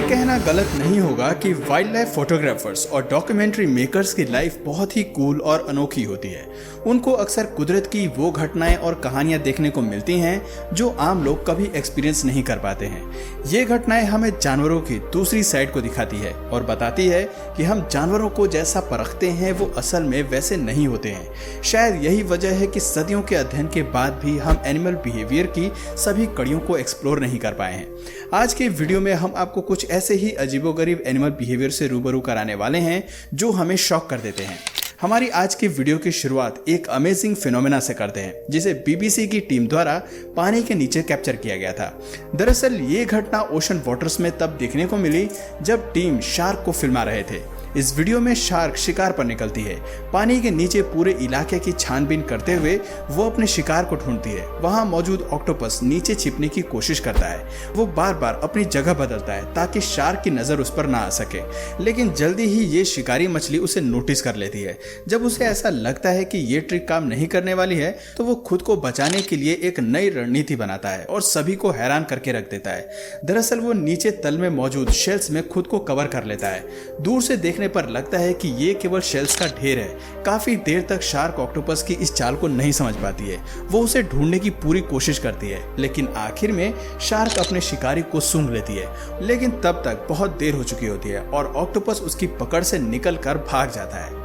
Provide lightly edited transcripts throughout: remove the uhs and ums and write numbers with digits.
कहना गलत नहीं होगा कि वाइल्ड लाइफ फोटोग्राफर्स और डॉक्यूमेंट्री मेकर्स की लाइफ बहुत ही कूल और अनोखी होती है। उनको अक्सर कुदरत की वो घटनाएं और कहानियां देखने को मिलती हैं जो आम लोग कभी एक्सपीरियंस नहीं कर पाते हैं। ये घटनाएं हमें जानवरों की दूसरी साइड को दिखाती है और बताती है कि हम जानवरों को जैसा परखते हैं वो असल में वैसे नहीं होते हैं। शायद यही वजह है कि सदियों के अध्ययन के बाद भी हम एनिमल बिहेवियर की सभी कड़ियों को एक्सप्लोर नहीं कर पाए हैं। आज के वीडियो में हम आपको कुछ ऐसे ही अजीबोगरीब एनिमल बिहेवियर से रूबरू कराने वाले हैं जो हमें शॉक कर देते हैं। हमारी आज की वीडियो की शुरुआत एक अमेजिंग फिनोमेना से करते हैं जिसे बीबीसी की टीम द्वारा पानी के नीचे कैप्चर किया गया था। दरअसल ये घटना ओशन वाटर्स में तब देखने को मिली जब टीम शार्क को फिल्मा रहे थे। इस वीडियो में शार्क शिकार पर निकलती है। पानी के नीचे पूरे इलाके की छानबीन करते हुए वो अपने शिकार को ढूंढती है। वहां मौजूद ऑक्टोपस नीचे छिपने की कोशिश करता है। वो बार बार अपनी जगह बदलता है ताकि शार्क की नजर उस पर ना आ सके, लेकिन जल्दी ही ये शिकारी मछली उसे नोटिस कर लेती है। जब उसे ऐसा लगता है कि ये ट्रिक काम नहीं करने वाली है तो वो खुद को बचाने के लिए एक नई रणनीति बनाता है और सभी को हैरान करके रख देता है। दरअसल वो नीचे तल में मौजूद शेल्स में खुद को कवर कर लेता है। दूर से देखने पर लगता है कि ये केवल शेल्स का ढेर है। काफी देर तक शार्क ऑक्टोपस की इस चाल को नहीं समझ पाती है। वो उसे ढूंढने की पूरी कोशिश करती है, लेकिन आखिर में शार्क अपने शिकारी को सूंघ लेती है। लेकिन तब तक बहुत देर हो चुकी होती है और ऑक्टोपस उसकी पकड़ से निकलकर भाग जाता है।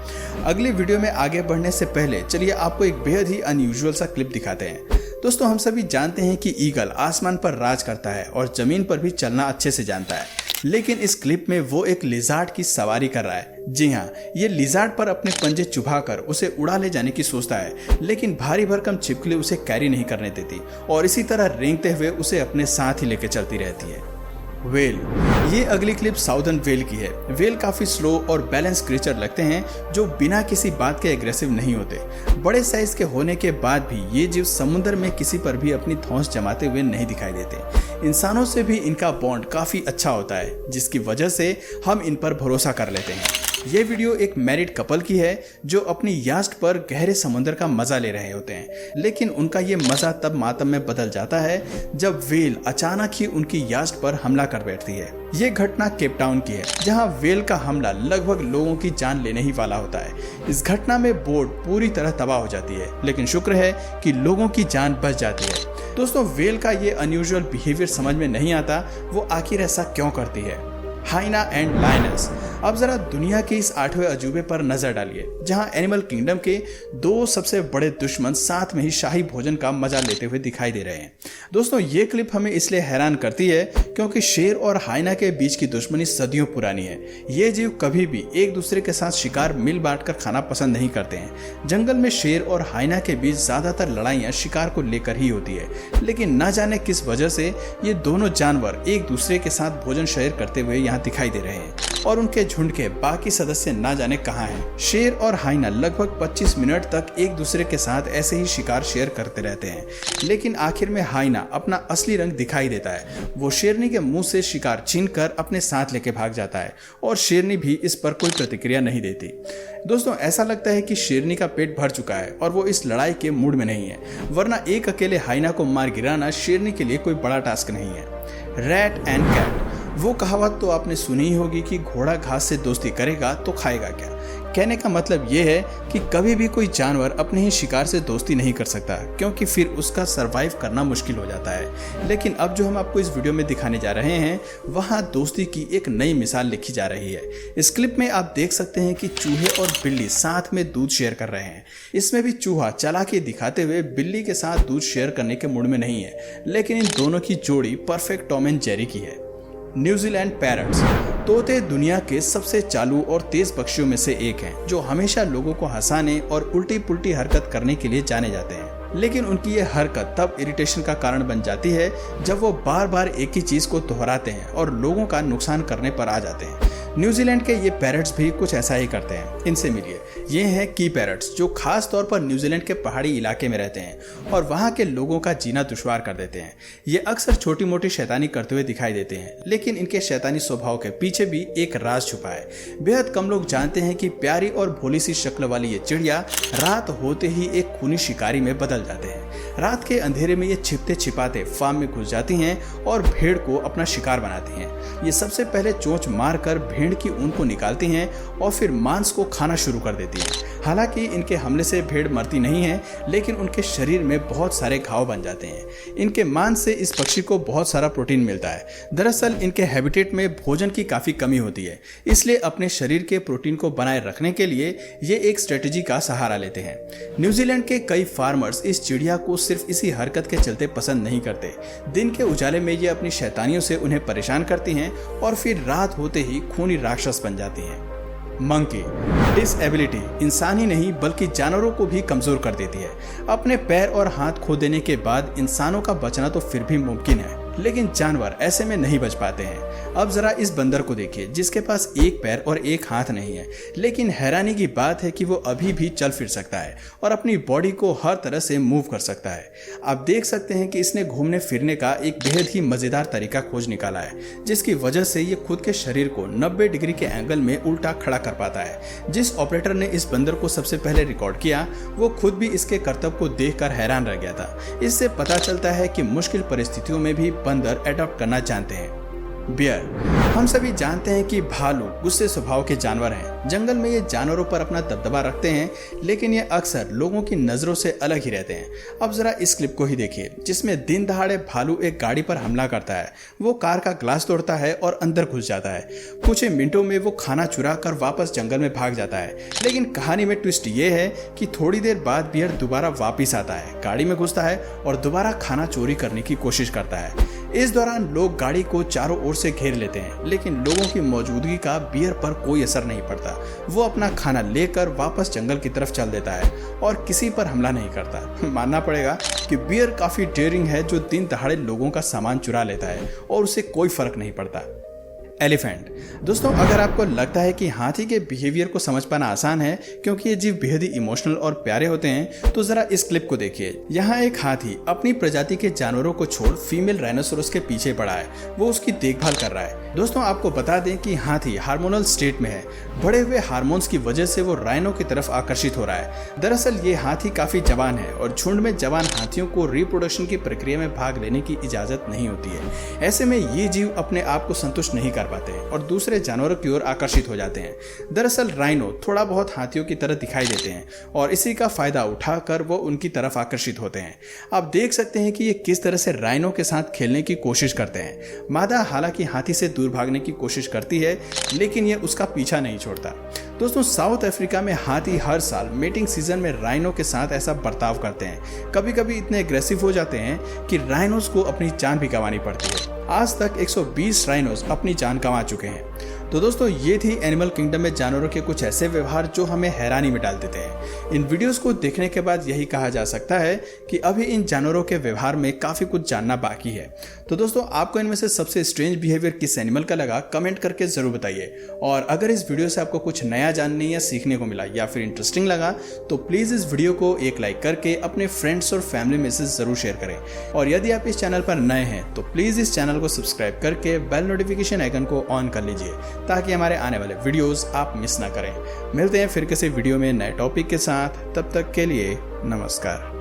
अगली वीडियो में आगे बढ़ने से पहले चलिए आपको एक बेहद ही अनयूजुअल सा क्लिप दिखाते हैं। दोस्तों, हम सभी जानते हैं कि ईगल आसमान पर राज करता है और जमीन पर भी चलना अच्छे से जानता है, लेकिन इस क्लिप में वो एक लिजार्ड की सवारी कर रहा है। जी हाँ, ये लिजार्ड पर अपने पंजे चुभाकर उसे उड़ा ले जाने की सोचता है, लेकिन भारी भरकम छिपकली उसे कैरी नहीं करने देती और इसी तरह रेंगते हुए उसे अपने साथ ही लेके चलती रहती है। वेल, ये अगली क्लिप साउदर्न वेल की है। वेल काफी स्लो और बैलेंस क्रीचर लगते हैं जो बिना किसी बात के एग्रेसिव नहीं होते। बड़े साइज के होने के बाद भी ये जीव समुद्र में किसी पर भी अपनी धौंस जमाते हुए नहीं दिखाई देते। इंसानों से भी इनका बॉन्ड काफी अच्छा होता है, जिसकी वजह से हम इन पर भरोसा कर लेते हैं। ये वीडियो एक मैरिड कपल की है जो अपनी यास्ट पर गहरे समुद्र का मजा ले रहे होते हैं, लेकिन उनका ये मजा तब मातम में बदल जाता है जब वेल अचानक ही उनकी यास्ट पर हमला कर बैठती है। ये घटना केप टाउन की है, जहां वेल का हमला लगभग लोगों की जान लेने ही वाला होता है। इस घटना में बोट पूरी तरह तबाह हो जाती है, लेकिन शुक्र है कि लोगों की जान बच जाती है। दोस्तों, वेल का ये अनयूजुअल बिहेवियर समझ में नहीं आता, वो आखिर ऐसा क्यों करती है। हाइना एंड लायनेस। अब जरा दुनिया के इस 8वें अजूबे पर नजर डालिए, जहां एनिमल किंगडम के दो सबसे बड़े दुश्मन साथ में ही शाही भोजन का मजा लेते हुए दिखाई दे रहे हैं। दोस्तों, ये क्लिप हमें इसलिए हैरान करती है क्योंकि शेर और हाइना के बीच की दुश्मनी सदियों पुरानी है। ये जीव कभी भी एक दूसरे के साथ शिकार मिल बांट कर खाना पसंद नहीं करते हैं। जंगल में शेर और हाइना के बीच ज्यादातर लड़ाइयां शिकार को लेकर ही होती है, लेकिन न जाने किस वजह से ये दोनों जानवर एक दूसरे के साथ भोजन शेयर करते हुए यहाँ दिखाई दे रहे हैं और उनके झुंड के बाकी सदस्य ना जाने कहां हैं। शेर और हाइना लगभग 25 मिनट तक एक दूसरे के साथ ऐसे ही शिकार शेयर करते रहते हैं, लेकिन आखिर में हाइना अपना असली रंग दिखाई देता है। वो शेरनी के मुंह से शिकार छीनकर अपने साथ लेके भाग जाता है और शेरनी भी इस पर कोई प्रतिक्रिया नहीं देती। दोस्तों, ऐसा लगता है कि शेरनी का पेट भर चुका है और वो इस लड़ाई के मूड में नहीं है, वरना एक अकेले हाइना को मार गिराना शेरनी के लिए कोई बड़ा टास्क नहीं है। Rat and cat. वो कहावत तो आपने सुनी ही होगी कि घोड़ा घास से दोस्ती करेगा तो खाएगा क्या। कहने का मतलब ये है कि कभी भी कोई जानवर अपने ही शिकार से दोस्ती नहीं कर सकता, क्योंकि फिर उसका सरवाइव करना मुश्किल हो जाता है। लेकिन अब जो हम आपको इस वीडियो में दिखाने जा रहे हैं वहाँ दोस्ती की एक नई मिसाल लिखी जा रही है। इस क्लिप में आप देख सकते हैं कि चूहे और बिल्ली साथ में दूध शेयर कर रहे हैं। इसमें भी चूहा चालाकी दिखाते हुए बिल्ली के साथ दूध शेयर करने के मूड में नहीं है, लेकिन इन दोनों की जोड़ी परफेक्ट टॉम एंड जेरी की है। New Zealand parrots. तोते दुनिया के सबसे चालू और तेज पक्षियों में से एक हैं, जो हमेशा लोगों को हंसाने और उल्टी पुल्टी हरकत करने के लिए जाने जाते हैं। लेकिन उनकी ये हरकत तब इरिटेशन का कारण बन जाती है जब वो बार बार एक ही चीज को दोहराते हैं और लोगों का नुकसान करने पर आ जाते हैं। न्यूजीलैंड के ये पैरट्स भी कुछ ऐसा ही करते हैं। इनसे मिलिए, ये हैं की पैरट्स, जो खास तौर पर न्यूजीलैंड के पहाड़ी इलाके में रहते हैं और वहाँ के लोगों का जीना दुश्वार कर देते हैं। ये अक्सर छोटी मोटी शैतानी करते हुए दिखाई देते हैं, लेकिन इनके शैतानी स्वभाव के पीछे भी एक राज छुपा है। बेहद कम लोग जानते हैं कि प्यारी और भोली सी शक्ल वाली ये चिड़िया रात होते ही एक खूनी शिकारी में बदल जाते हैं। रात के अंधेरे में ये छिपते छिपाते फार्म में घुस जाती हैं और भेड़ को अपना शिकार बनाती हैं। ये सबसे पहले चोंच मारकर भेड़ की ऊन को निकालती हैं और फिर मांस को खाना शुरू कर देती हैं। हालांकि इनके हमले से भेड़ मरती नहीं है, लेकिन उनके शरीर में बहुत सारे घाव बन जाते हैं। इनके मांस से इस पक्षी को बहुत सारा प्रोटीन मिलता है। दरअसल इनके हैबिटेट में भोजन की काफी कमी होती है, इसलिए अपने शरीर के प्रोटीन को बनाए रखने के लिए ये एक स्ट्रेटेजी का सहारा लेते हैं। न्यूजीलैंड के कई फार्मर्स इस चिड़िया को सिर्फ इसी हरकत के चलते पसंद नहीं करते। दिन के उजाले में ये अपनी शैतानियों से उन्हें परेशान करती हैं और फिर रात होते ही खूनी राक्षस बन जाती हैं। मंकी डिसएबिलिटी इंसान ही नहीं बल्कि जानवरों को भी कमजोर कर देती है। अपने पैर और हाथ खो देने के बाद इंसानों का बचना तो फिर भी मुमकिन है, लेकिन जानवर ऐसे में नहीं बच पाते हैं। अब जरा इस बंदर को देखिए, जिसके पास एक पैर और एक हाथ नहीं है, लेकिन हैरानी की बात है कि वो अभी भी चल फिर सकता है और अपनी बॉडी को हर तरह से मूव कर सकता है। आप देख सकते हैं कि इसने घूमने फिरने का एक बेहद ही मजेदार तरीका खोज निकाला है, जिसकी वजह से ये खुद के शरीर को 90 डिग्री के एंगल में उल्टा खड़ा कर पाता है। जिस ऑपरेटर ने इस बंदर को सबसे पहले रिकॉर्ड किया, वो खुद भी इसके करतब को देखकर हैरान रह गया था। इससे पता चलता है कि मुश्किल परिस्थितियों में भी बंदर अडॉप्ट करना जानते हैं। बियर हम सभी जानते हैं कि भालू गुस्से स्वभाव के जानवर हैं। जंगल में ये जानवरों पर अपना दबदबा रखते हैं, लेकिन ये अक्सर लोगों की नजरों से अलग ही रहते हैं। अब जरा इस क्लिप को ही देखिए, जिसमें दिन दहाड़े भालू एक गाड़ी पर हमला करता है। वो कार का ग्लास तोड़ता है और अंदर घुस जाता है। कुछ ही मिनटों में वो खाना चुरा कर वापस जंगल में भाग जाता है। लेकिन कहानी में ट्विस्ट ये है कि थोड़ी देर बाद बियर दोबारा वापिस आता है, गाड़ी में घुसता है और दोबारा खाना चोरी करने की कोशिश करता है। इस दौरान लोग गाड़ी को चारों ओर से घेर लेते हैं, लेकिन लोगों की मौजूदगी का बियर पर कोई असर नहीं पड़ता। वो अपना खाना लेकर वापस जंगल की तरफ चल देता है और किसी पर हमला नहीं करता। मानना पड़ेगा कि बियर काफी डेयरिंग है, जो दिन दहाड़े लोगों का सामान चुरा लेता है और उसे कोई फर्क नहीं पड़ता। एलिफेंट दोस्तों, अगर आपको लगता है कि हाथी के बिहेवियर को समझ पाना आसान है क्योंकि ये जीव बेहद ही इमोशनल और प्यारे होते हैं, तो जरा इस क्लिप को देखिए। यहाँ एक हाथी अपनी प्रजाति के जानवरों को छोड़ फीमेल राइनोसोरस के पीछे पड़ा है। वो उसकी देखभाल कर रहा है। दोस्तों, आपको बता दें कि हाथी हार्मोनल स्टेट में है। बढ़े हुए हार्मोन्स की वजह से वो राइनो की तरफ आकर्षित हो रहा है। दरअसल ये हाथी काफी जवान है और झुंड में जवान हाथियों को रिप्रोडक्शन की प्रक्रिया में भाग लेने की इजाजत नहीं होती है। ऐसे में ये जीव अपने आप को संतुष्ट नहीं कर पाते हैं और दूसरे जानवरों की ओर आकर्षित हो जाते हैं। दरअसल राइनो थोड़ा बहुत हाथियों की तरह दिखाई देते हैं और इसी का फायदा उठाकर वो उनकी तरफ आकर्षित होते हैं। आप देख सकते हैं कि ये किस तरह से राइनो के साथ खेलने की कोशिश करते हैं। मादा हालांकि हाथी से दूर भागने की कोशिश करती है, लेकिन ये उसका पीछा नहीं छोड़ता। दोस्तों, साउथ अफ्रीका में हाथी हर साल मेटिंग सीजन में राइनो के साथ ऐसा बर्ताव करते हैं। कभी कभी इतने एग्रेसिव हो जाते हैं कि राइनोस को अपनी जान भी गंवानी पड़ती है। आज तक 120 राइनोस अपनी जान गंवा चुके हैं। तो दोस्तों, ये थी एनिमल किंगडम में जानवरों के कुछ ऐसे व्यवहार जो हमें हैरानी में डाल देते हैं। इन वीडियोस को देखने के बाद यही कहा जा सकता है कि अभी इन जानवरों के व्यवहार में काफी कुछ जानना बाकी है। तो दोस्तों, आपको इनमें से सबसे स्ट्रेंज बिहेवियर किस एनिमल का लगा, कमेंट करके जरूर बताइए। और अगर इस वीडियो से आपको कुछ नया जानने या सीखने को मिला या फिर इंटरेस्टिंग लगा, तो प्लीज इस वीडियो को एक लाइक करके अपने फ्रेंड्स और फैमिली में से जरूर शेयर करें। और यदि आप इस चैनल पर नए हैं तो प्लीज इस चैनल को सब्सक्राइब करके बेल नोटिफिकेशन आइकन को ऑन कर लीजिए, ताकि हमारे आने वाले वीडियोस आप मिस ना करें। मिलते हैं फिर किसी वीडियो में नए टॉपिक के साथ। तब तक के लिए नमस्कार।